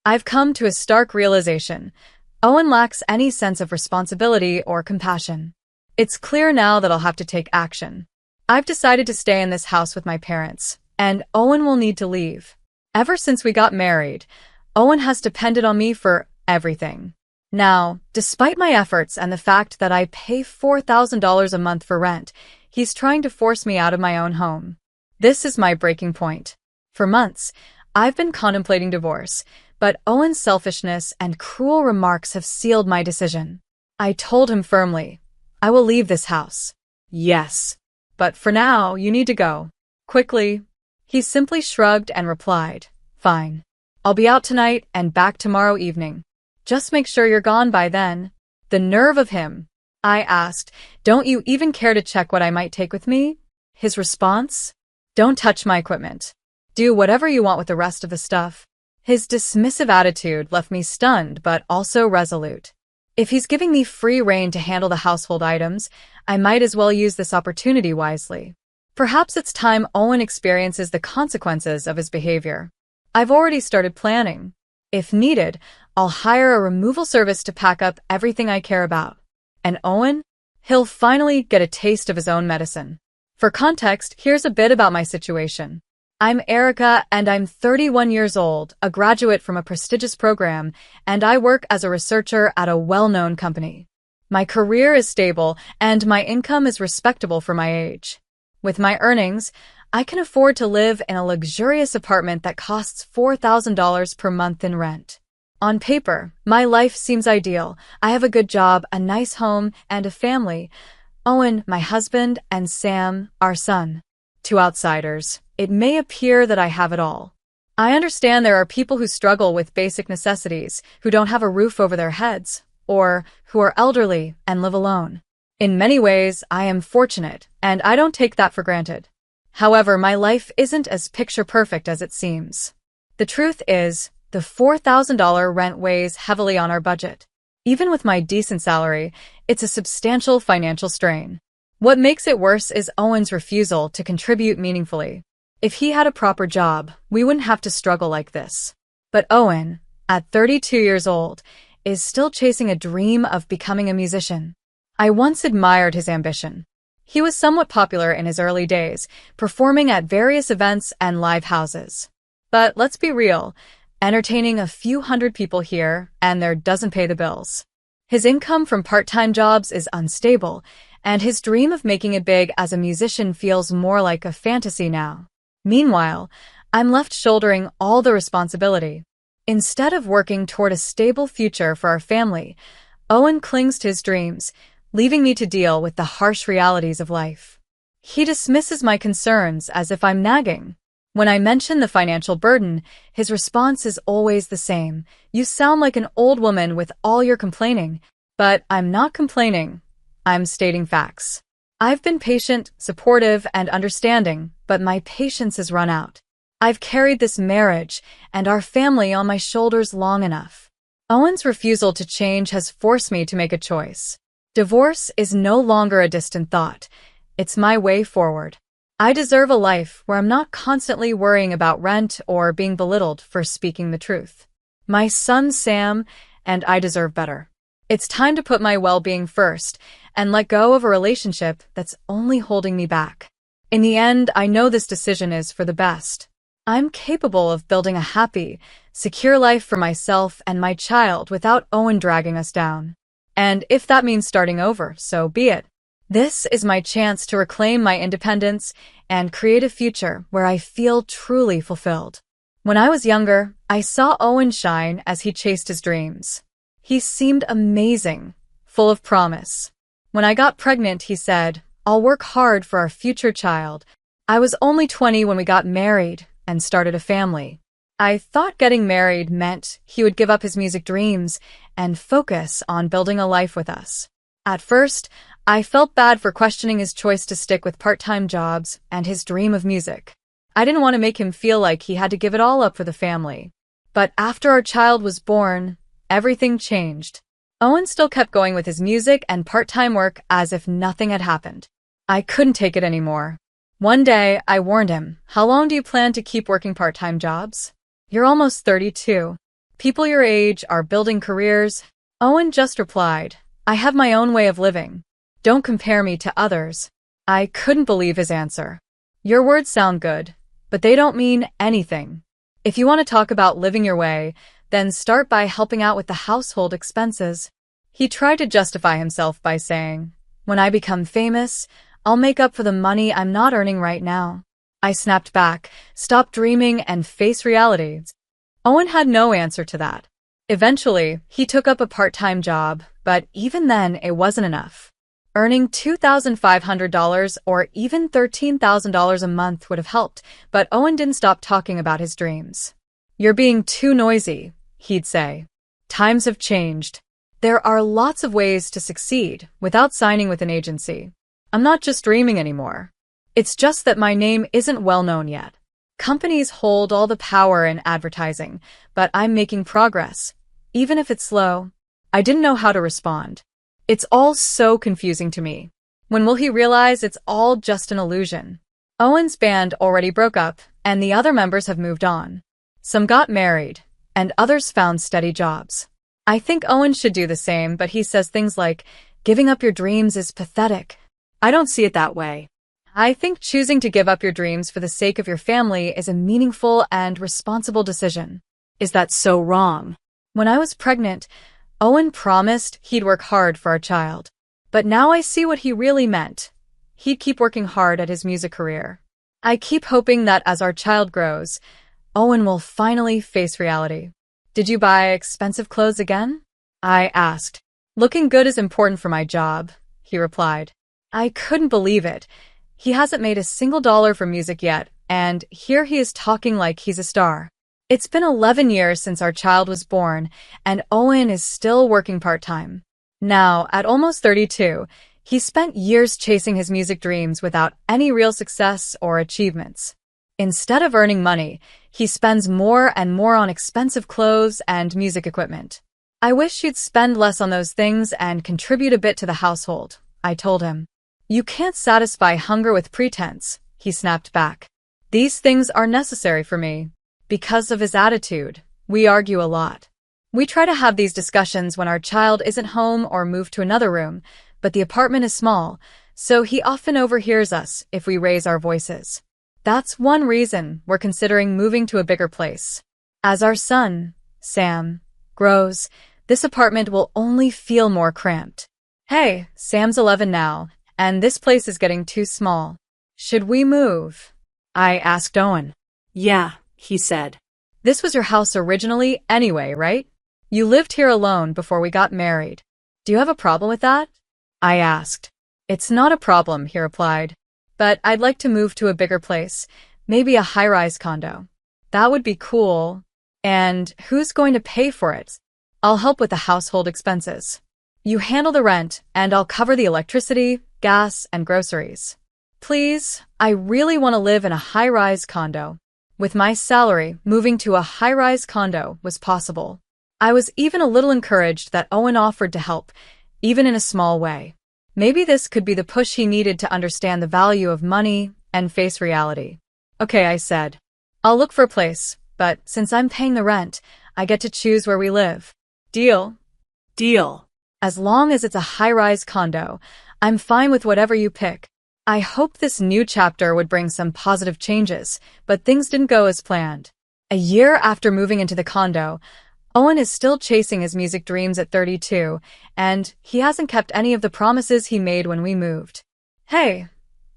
I've come to a stark realization. Owen lacks any sense of responsibility or compassion. It's clear now that I'll have to take action. I've decided to stay in this house with my parents, and Owen will need to leave. Ever since we got married, Owen has depended on me for everything. Now, despite my efforts and the fact that I pay $4,000 a month for rent, he's trying to force me out of my own home. This is my breaking point. For months, I've been contemplating divorce, but Owen's selfishness and cruel remarks have sealed my decision. I told him firmly, I will leave this house. Yes. But for now, you need to go. Quickly. He simply shrugged and replied, Fine. I'll be out tonight and back tomorrow evening. Just make sure you're gone by then. The nerve of him. I asked, Don't you even care to check what I might take with me? His response? Don't touch my equipment. Do whatever you want with the rest of the stuff. His dismissive attitude left me stunned but also resolute. If he's giving me free rein to handle the household items, I might as well use this opportunity wisely. Perhaps it's time Owen experiences the consequences of his behavior. I've already started planning. If needed, I'll hire a removal service to pack up everything I care about. And Owen? He'll finally get a taste of his own medicine. For context, here's a bit about my situation. I'm Erica, and I'm 31 years old, a graduate from a prestigious program, and I work as a researcher at a well-known company. My career is stable, and my income is respectable for my age. With my earnings, I can afford to live in a luxurious apartment that costs $4,000 per month in rent. On paper, my life seems ideal. I have a good job, a nice home, and a family. Owen, my husband, and Sam, our son. To outsiders, it may appear that I have it all. I understand there are people who struggle with basic necessities, who don't have a roof over their heads, or who are elderly and live alone. In many ways, I am fortunate, and I don't take that for granted. However, my life isn't as picture-perfect as it seems. The truth is, the $4,000 rent weighs heavily on our budget. Even with my decent salary, it's a substantial financial strain. What makes it worse is Owen's refusal to contribute meaningfully. If he had a proper job, we wouldn't have to struggle like this. But Owen, at 32 years old, is still chasing a dream of becoming a musician. I once admired his ambition. He was somewhat popular in his early days, performing at various events and live houses. But let's be real, entertaining a few hundred people here and there doesn't pay the bills. His income from part-time jobs is unstable, and his dream of making it big as a musician feels more like a fantasy now. Meanwhile, I'm left shouldering all the responsibility. Instead of working toward a stable future for our family, Owen clings to his dreams, leaving me to deal with the harsh realities of life. He dismisses my concerns as if I'm nagging. When I mention the financial burden, his response is always the same. You sound like an old woman with all your complaining. But I'm not complaining. I'm stating facts. I've been patient, supportive, and understanding, but my patience has run out. I've carried this marriage and our family on my shoulders long enough. Owen's refusal to change has forced me to make a choice. Divorce is no longer a distant thought. It's my way forward. I deserve a life where I'm not constantly worrying about rent or being belittled for speaking the truth. My son Sam and I deserve better. It's time to put my well-being first and let go of a relationship that's only holding me back. In the end, I know this decision is for the best. I'm capable of building a happy, secure life for myself and my child without Owen dragging us down. And if that means starting over, so be it. This is my chance to reclaim my independence and create a future where I feel truly fulfilled. When I was younger, I saw Owen shine as he chased his dreams. He seemed amazing, full of promise. When I got pregnant, he said, I'll work hard for our future child. I was only 20 when we got married and started a family. I thought getting married meant he would give up his music dreams and focus on building a life with us. At first, I felt bad for questioning his choice to stick with part-time jobs and his dream of music. I didn't want to make him feel like he had to give it all up for the family. But after our child was born, everything changed. Owen still kept going with his music and part-time work as if nothing had happened. I couldn't take it anymore. One day, I warned him, How long do you plan to keep working part-time jobs? You're almost 32. People your age are building careers. Owen just replied, I have my own way of living. Don't compare me to others. I couldn't believe his answer. Your words sound good, but they don't mean anything. If you want to talk about living your way, then start by helping out with the household expenses. He tried to justify himself by saying, when I become famous, I'll make up for the money I'm not earning right now. I snapped back, stop dreaming and face reality. Owen had no answer to that. Eventually, he took up a part-time job, but even then it wasn't enough. Earning $2,500 or even $13,000 a month would have helped, but Owen didn't stop talking about his dreams. You're being too noisy, he'd say. Times have changed. There are lots of ways to succeed without signing with an agency. I'm not just dreaming anymore. It's just that my name isn't well known yet. Companies hold all the power in advertising, but I'm making progress, even if it's slow. I didn't know how to respond. It's all so confusing to me. When will he realize it's all just an illusion? Owen's band already broke up, and the other members have moved on. Some got married, and others found steady jobs. I think Owen should do the same, but he says things like, giving up your dreams is pathetic. I don't see it that way. I think choosing to give up your dreams for the sake of your family is a meaningful and responsible decision. Is that so wrong? When I was pregnant, Owen promised he'd work hard for our child. But now I see what he really meant. He'd keep working hard at his music career. I keep hoping that as our child grows, Owen will finally face reality. Did you buy expensive clothes again? I asked. Looking good is important for my job, he replied. I couldn't believe it. He hasn't made a single dollar from music yet, and here he is talking like he's a star. It's been 11 years since our child was born, and Owen is still working part-time. Now, at almost 32, he spent years chasing his music dreams without any real success or achievements. Instead of earning money, he spends more and more on expensive clothes and music equipment. I wish you'd spend less on those things and contribute a bit to the household, I told him. You can't satisfy hunger with pretense, he snapped back. These things are necessary for me. Because of his attitude, we argue a lot. We try to have these discussions when our child isn't home or move to another room, but the apartment is small, so he often overhears us if we raise our voices. That's one reason we're considering moving to a bigger place. As our son, Sam, grows, this apartment will only feel more cramped. Hey, Sam's 11 now, and this place is getting too small. Should we move? I asked Owen. Yeah, he said. This was your house originally anyway, right? You lived here alone before we got married. Do you have a problem with that? I asked. It's not a problem, he replied. But I'd like to move to a bigger place, maybe a high-rise condo. That would be cool. And who's going to pay for it? I'll help with the household expenses. You handle the rent, and I'll cover the electricity, gas, and groceries. Please, I really want to live in a high-rise condo. With my salary, moving to a high-rise condo was possible. I was even a little encouraged that Owen offered to help, even in a small way. Maybe this could be the push he needed to understand the value of money and face reality. Okay, I said. I'll look for a place, but since I'm paying the rent, I get to choose where we live. Deal? Deal. As long as it's a high-rise condo, I'm fine with whatever you pick. I hoped this new chapter would bring some positive changes, but things didn't go as planned. A year after moving into the condo, Owen is still chasing his music dreams at 32, and he hasn't kept any of the promises he made when we moved. Hey,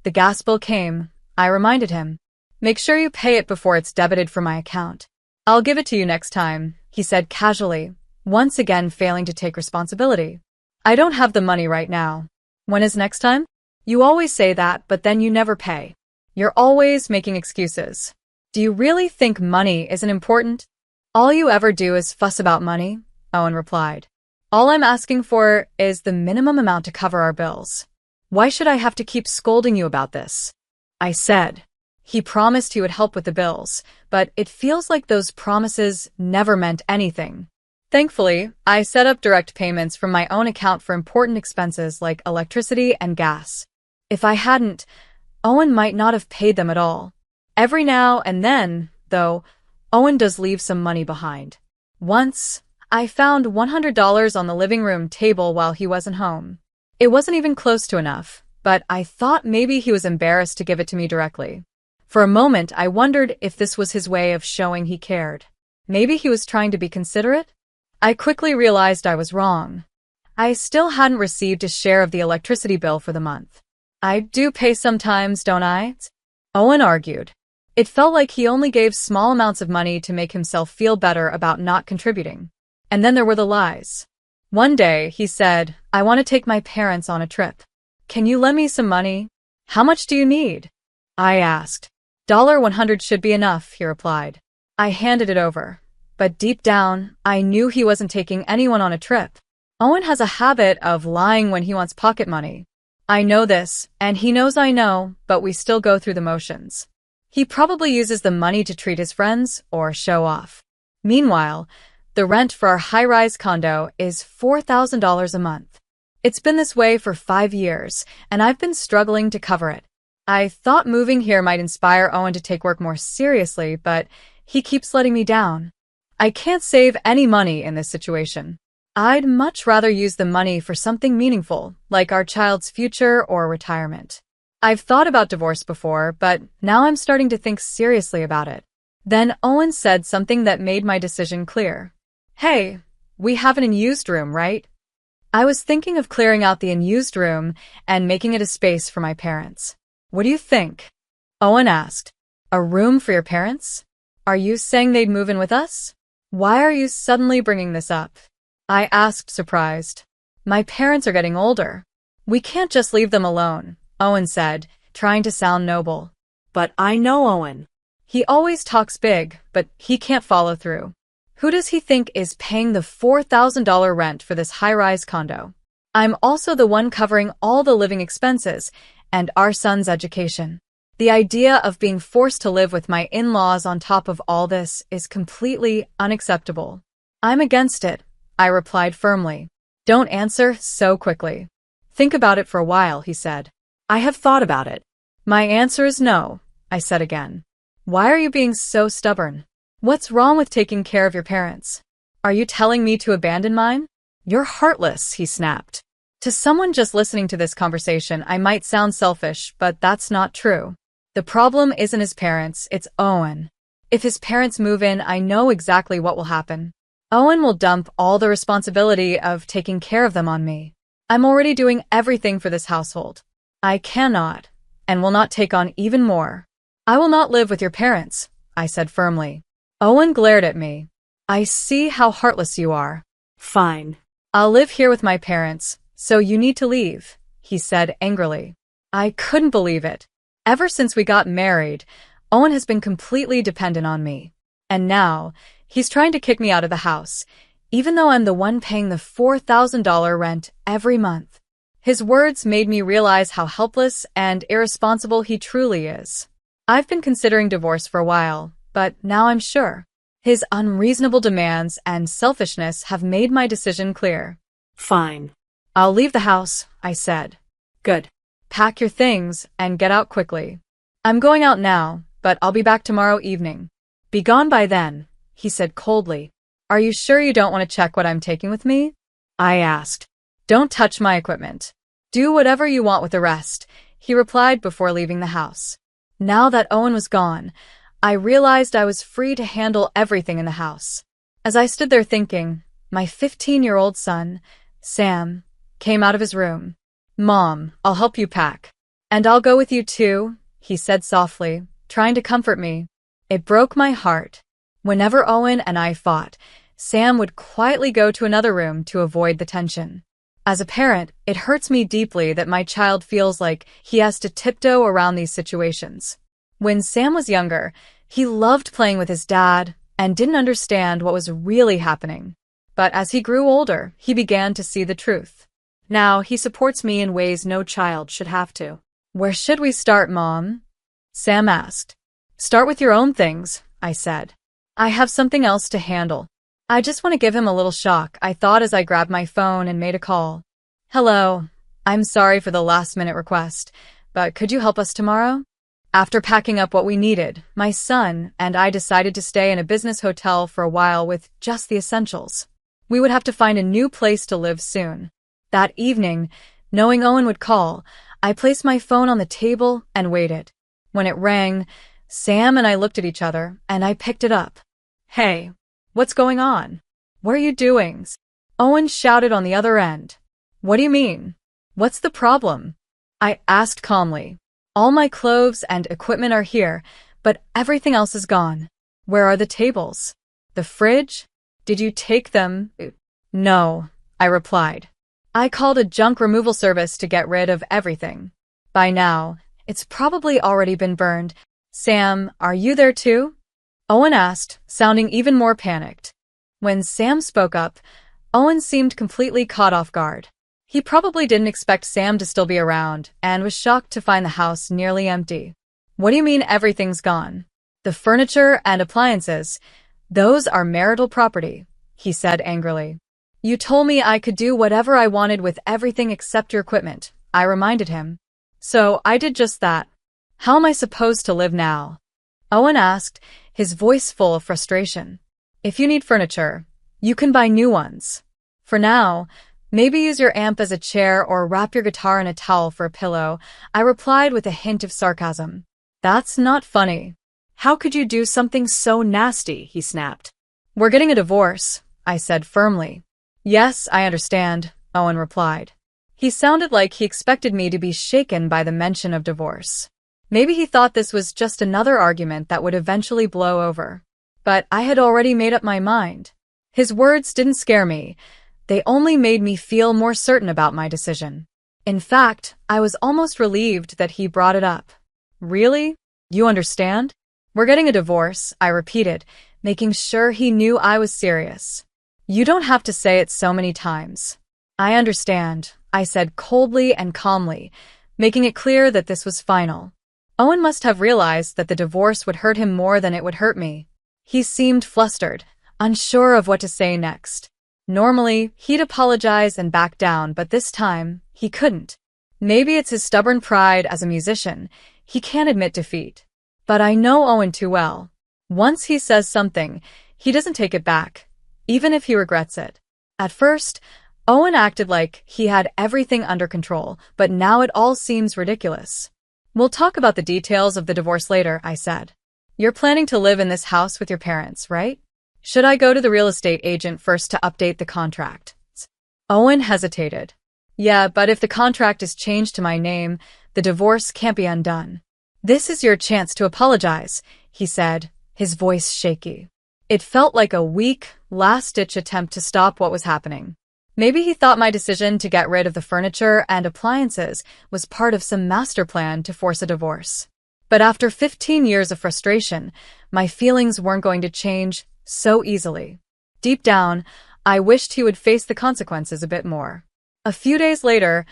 the gas bill came, I reminded him. Make sure you pay it before it's debited from my account. I'll give it to you next time, he said casually, once again failing to take responsibility. I don't have the money right now. When is next time? You always say that, but then you never pay. You're always making excuses. Do you really think money isn't important? All you ever do is fuss about money, Owen replied. All I'm asking for is the minimum amount to cover our bills. Why should I have to keep scolding you about this? I said. He promised he would help with the bills, but it feels like those promises never meant anything. Thankfully, I set up direct payments from my own account for important expenses like electricity and gas. If I hadn't, Owen might not have paid them at all. Every now and then, though, Owen does leave some money behind. Once, I found $100 on the living room table while he wasn't home. It wasn't even close to enough, but I thought maybe he was embarrassed to give it to me directly. For a moment, I wondered if this was his way of showing he cared. Maybe he was trying to be considerate? I quickly realized I was wrong. I still hadn't received a share of the electricity bill for the month. I do pay sometimes, don't I? Owen argued. It felt like he only gave small amounts of money to make himself feel better about not contributing. And then there were the lies. One day, he said, I want to take my parents on a trip. Can you lend me some money? How much do you need? I asked. $100 should be enough, he replied. I handed it over. But deep down, I knew he wasn't taking anyone on a trip. Owen has a habit of lying when he wants pocket money. I know this, and he knows I know, but we still go through the motions. He probably uses the money to treat his friends or show off. Meanwhile, the rent for our high-rise condo is $4,000 a month. It's been this way for 5 years, and I've been struggling to cover it. I thought moving here might inspire Owen to take work more seriously, but he keeps letting me down. I can't save any money in this situation. I'd much rather use the money for something meaningful, like our child's future or retirement. I've thought about divorce before, but now I'm starting to think seriously about it. Then Owen said something that made my decision clear. Hey, we have an unused room, right? I was thinking of clearing out the unused room and making it a space for my parents. What do you think? Owen asked. A room for your parents? Are you saying they'd move in with us? Why are you suddenly bringing this up? I asked, surprised. My parents are getting older. We can't just leave them alone, Owen said, trying to sound noble. But I know Owen. He always talks big, but he can't follow through. Who does he think is paying the $4,000 rent for this high-rise condo? I'm also the one covering all the living expenses and our son's education. The idea of being forced to live with my in-laws on top of all this is completely unacceptable. I'm against it, I replied firmly. Don't answer so quickly. Think about it for a while, he said. I have thought about it. My answer is no, I said again. Why are you being so stubborn? What's wrong with taking care of your parents? Are you telling me to abandon mine? You're heartless, he snapped. To someone just listening to this conversation, I might sound selfish, but that's not true. The problem isn't his parents, it's Owen. If his parents move in, I know exactly what will happen. Owen will dump all the responsibility of taking care of them on me. I'm already doing everything for this household. I cannot, and will not take on even more. I will not live with your parents, I said firmly. Owen glared at me. I see how heartless you are. Fine. I'll live here with my parents, so you need to leave, he said angrily. I couldn't believe it. Ever since we got married, Owen has been completely dependent on me. And now, he's trying to kick me out of the house, even though I'm the one paying the $4,000 rent every month. His words made me realize how helpless and irresponsible he truly is. I've been considering divorce for a while, but now I'm sure. His unreasonable demands and selfishness have made my decision clear. Fine. I'll leave the house, I said. Good. Pack your things and get out quickly. I'm going out now, but I'll be back tomorrow evening. Be gone by then, he said coldly. Are you sure you don't want to check what I'm taking with me? I asked. Don't touch my equipment. Do whatever you want with the rest, he replied before leaving the house. Now that Owen was gone, I realized I was free to handle everything in the house. As I stood there thinking, my 15-year-old son, Sam, came out of his room. Mom, I'll help you pack. And I'll go with you too, he said softly, trying to comfort me. It broke my heart. Whenever Owen and I fought, Sam would quietly go to another room to avoid the tension. As a parent, it hurts me deeply that my child feels like he has to tiptoe around these situations. When Sam was younger, he loved playing with his dad and didn't understand what was really happening. But as he grew older, he began to see the truth. Now he supports me in ways no child should have to. Where should we start, Mom? Sam asked. Start with your own things, I said. I have something else to handle. I just want to give him a little shock, I thought as I grabbed my phone and made a call. Hello. I'm sorry for the last-minute request, but could you help us tomorrow? After packing up what we needed, my son and I decided to stay in a business hotel for a while with just the essentials. We would have to find a new place to live soon. That evening, knowing Owen would call, I placed my phone on the table and waited. When it rang, Sam and I looked at each other, and I picked it up. "Hey, what's going on? What are you doing?" Owen shouted on the other end. "What do you mean? What's the problem?" I asked calmly. "All my clothes and equipment are here, but everything else is gone. Where are the tables? The fridge? Did you take them?" "No," I replied. "I called a junk removal service to get rid of everything. By now, it's probably already been burned." "Sam, are you there too?" Owen asked, sounding even more panicked. When Sam spoke up, Owen seemed completely caught off guard. He probably didn't expect Sam to still be around and was shocked to find the house nearly empty. "What do you mean everything's gone?" "The furniture and appliances, those are marital property," he said angrily. "You told me I could do whatever I wanted with everything except your equipment," I reminded him. "So I did just that. How am I supposed to live now?" Owen asked, his voice full of frustration. "If you need furniture, you can buy new ones. For now, maybe use your amp as a chair or wrap your guitar in a towel for a pillow," I replied with a hint of sarcasm. "That's not funny." How could you do something so nasty? He snapped. "We're getting a divorce," I said firmly. "Yes, I understand," Owen replied. He sounded like he expected me to be shaken by the mention of divorce. Maybe he thought this was just another argument that would eventually blow over. But I had already made up my mind. His words didn't scare me. They only made me feel more certain about my decision. In fact, I was almost relieved that he brought it up. "Really? You understand?" "We're getting a divorce," I repeated, making sure he knew I was serious. "You don't have to say it so many times." "I understand," I said coldly and calmly, making it clear that this was final. Owen must have realized that the divorce would hurt him more than it would hurt me. He seemed flustered, unsure of what to say next. Normally, he'd apologize and back down, but this time, he couldn't. Maybe it's his stubborn pride as a musician. He can't admit defeat. But I know Owen too well. Once he says something, he doesn't take it back, even if he regrets it. At first, Owen acted like he had everything under control, but now it all seems ridiculous. "We'll talk about the details of the divorce later," I said. "You're planning to live in this house with your parents, right? Should I go to the real estate agent first to update the contract?" Owen hesitated. "Yeah, but if the contract is changed to my name, the divorce can't be undone." "This is your chance to apologize," he said, his voice shaky. It felt like a weak, last-ditch attempt to stop what was happening. Maybe he thought my decision to get rid of the furniture and appliances was part of some master plan to force a divorce. But after 15 years of frustration, my feelings weren't going to change so easily. Deep down, I wished he would face the consequences a bit more. A few days later,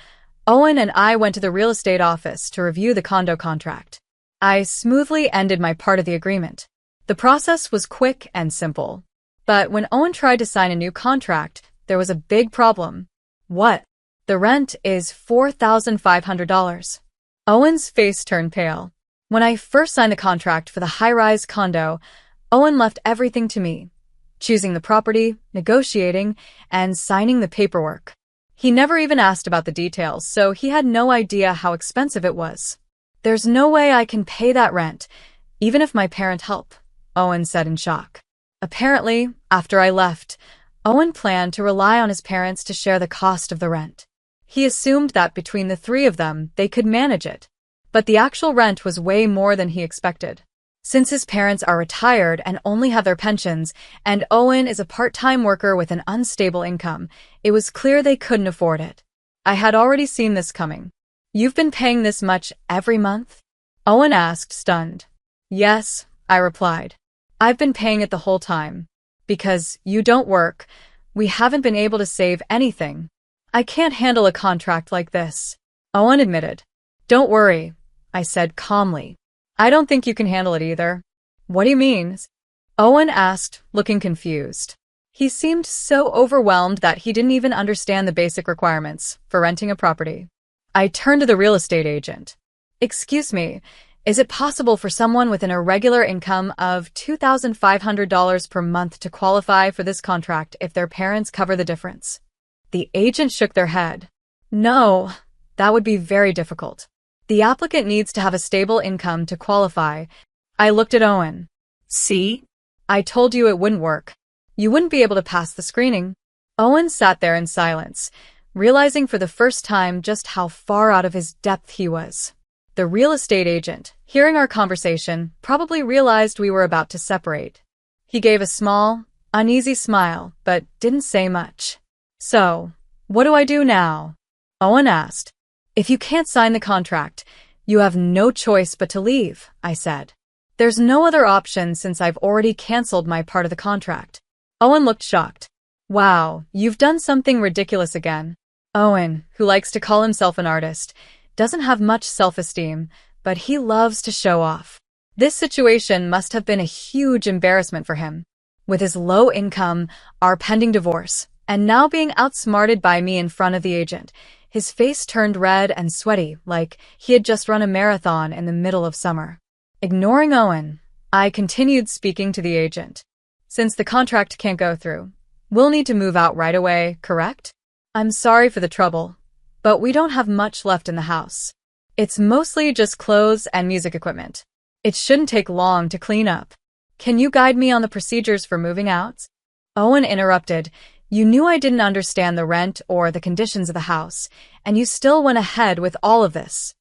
Owen and I went to the real estate office to review the condo contract. I smoothly ended my part of the agreement. The process was quick and simple. But when Owen tried to sign a new contract, there was a big problem. "What?" "The rent is $4,500. Owen's face turned pale. When I first signed the contract for the high-rise condo, Owen left everything to me, choosing the property, negotiating, and signing the paperwork. He never even asked about the details, so he had no idea how expensive it was. "There's no way I can pay that rent, even if my parents help," Owen said in shock. Apparently, after I left, Owen planned to rely on his parents to share the cost of the rent. He assumed that between the three of them, they could manage it. But the actual rent was way more than he expected. Since his parents are retired and only have their pensions, and Owen is a part-time worker with an unstable income, it was clear they couldn't afford it. I had already seen this coming. "You've been paying this much every month?" Owen asked, stunned. "Yes," I replied. "I've been paying it the whole time. Because you don't work, we haven't been able to save anything. I can't handle a contract like this," Owen admitted. "Don't worry," I said calmly. "I don't think you can handle it either." "What do you mean?" Owen asked, looking confused. He seemed so overwhelmed that he didn't even understand the basic requirements for renting a property. I turned to the real estate agent. "Excuse me, Is it possible for someone with an irregular income of $2,500 per month to qualify for this contract if their parents cover the difference? The agent shook their head. No, that would be very difficult. The applicant needs to have a stable income to qualify. I looked at Owen. See? I told you it wouldn't work. You wouldn't be able to pass the screening. Owen sat there in silence, realizing for the first time just how far out of his depth he was. The real estate agent, hearing our conversation, probably realized we were about to separate. He gave a small, uneasy smile, but didn't say much. So, what do I do now? Owen asked. If you can't sign the contract, you have no choice but to leave, I said. There's no other option since I've already canceled my part of the contract. Owen looked shocked. Wow, you've done something ridiculous again. Owen, who likes to call himself an artist, doesn't have much self-esteem, but he loves to show off. This situation must have been a huge embarrassment for him. With his low income, our pending divorce, and now being outsmarted by me in front of the agent, his face turned red and sweaty like he had just run a marathon in the middle of summer. Ignoring Owen, I continued speaking to the agent. Since the contract can't go through, we'll need to move out right away, correct? I'm sorry for the trouble, but we don't have much left in the house. It's mostly just clothes and music equipment. It shouldn't take long to clean up. Can you guide me on the procedures for moving out? Owen interrupted. You knew I didn't understand the rent or the conditions of the house, and you still went ahead with all of this.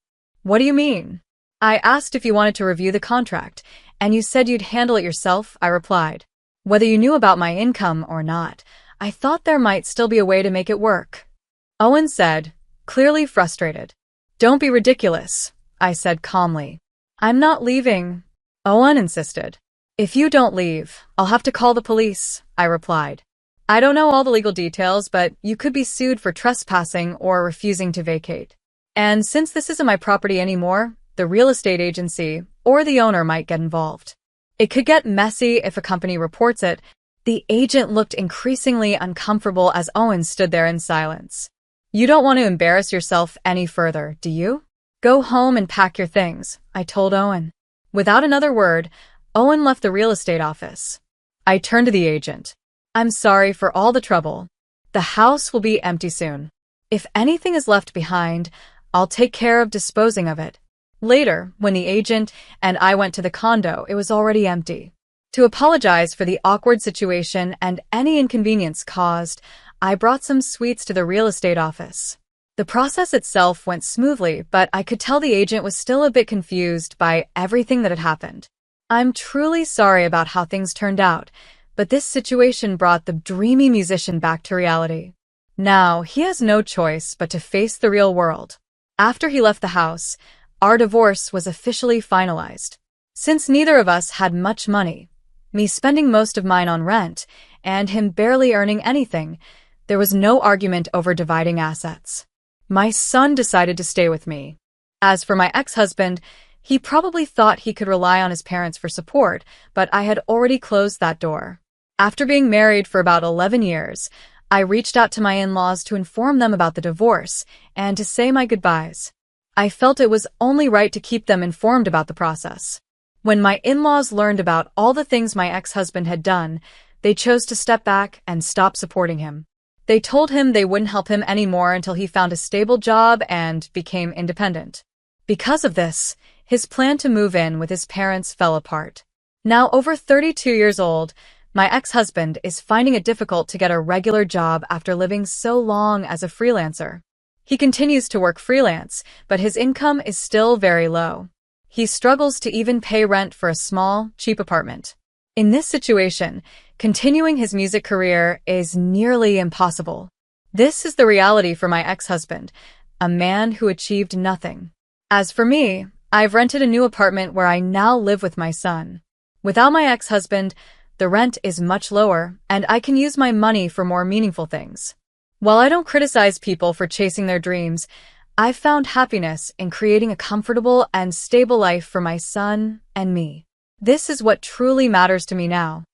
What do you mean? I asked if you wanted to review the contract, and you said you'd handle it yourself, I replied. Whether you knew about my income or not, I thought there might still be a way to make it work. Owen said, clearly frustrated. Don't be ridiculous, I said calmly. I'm not leaving, Owen insisted. If you don't leave, I'll have to call the police, I replied. I don't know all the legal details, but you could be sued for trespassing or refusing to vacate. And since this isn't my property anymore, the real estate agency or the owner might get involved. It could get messy if a company reports it. The agent looked increasingly uncomfortable as Owen stood there in silence. You don't want to embarrass yourself any further, do you? Go home and pack your things, I told Owen. Without another word, Owen left the real estate office. I turned to the agent. I'm sorry for all the trouble. The house will be empty soon. If anything is left behind, I'll take care of disposing of it. Later, when the agent and I went to the condo, it was already empty. To apologize for the awkward situation and any inconvenience caused, I brought some sweets to the real estate office. The process itself went smoothly, but I could tell the agent was still a bit confused by everything that had happened. I'm truly sorry about how things turned out, but this situation brought the dreamy musician back to reality. Now, he has no choice but to face the real world. After he left the house, our divorce was officially finalized. Since neither of us had much money, me spending most of mine on rent and him barely earning anything, there was no argument over dividing assets. My son decided to stay with me. As for my ex-husband, he probably thought he could rely on his parents for support, but I had already closed that door. After being married for about 11 years, I reached out to my in-laws to inform them about the divorce and to say my goodbyes. I felt it was only right to keep them informed about the process. When my in-laws learned about all the things my ex-husband had done, they chose to step back and stop supporting him. They told him they wouldn't help him anymore until he found a stable job and became independent. Because of this, his plan to move in with his parents fell apart. Now over 32 years old, my ex-husband is finding it difficult to get a regular job after living so long as a freelancer. He continues to work freelance, but his income is still very low. He struggles to even pay rent for a small, cheap apartment. In this situation, continuing his music career is nearly impossible. This is the reality for my ex-husband, a man who achieved nothing. As for me, I've rented a new apartment where I now live with my son. Without my ex-husband, the rent is much lower, and I can use my money for more meaningful things. While I don't criticize people for chasing their dreams, I've found happiness in creating a comfortable and stable life for my son and me. This is what truly matters to me now.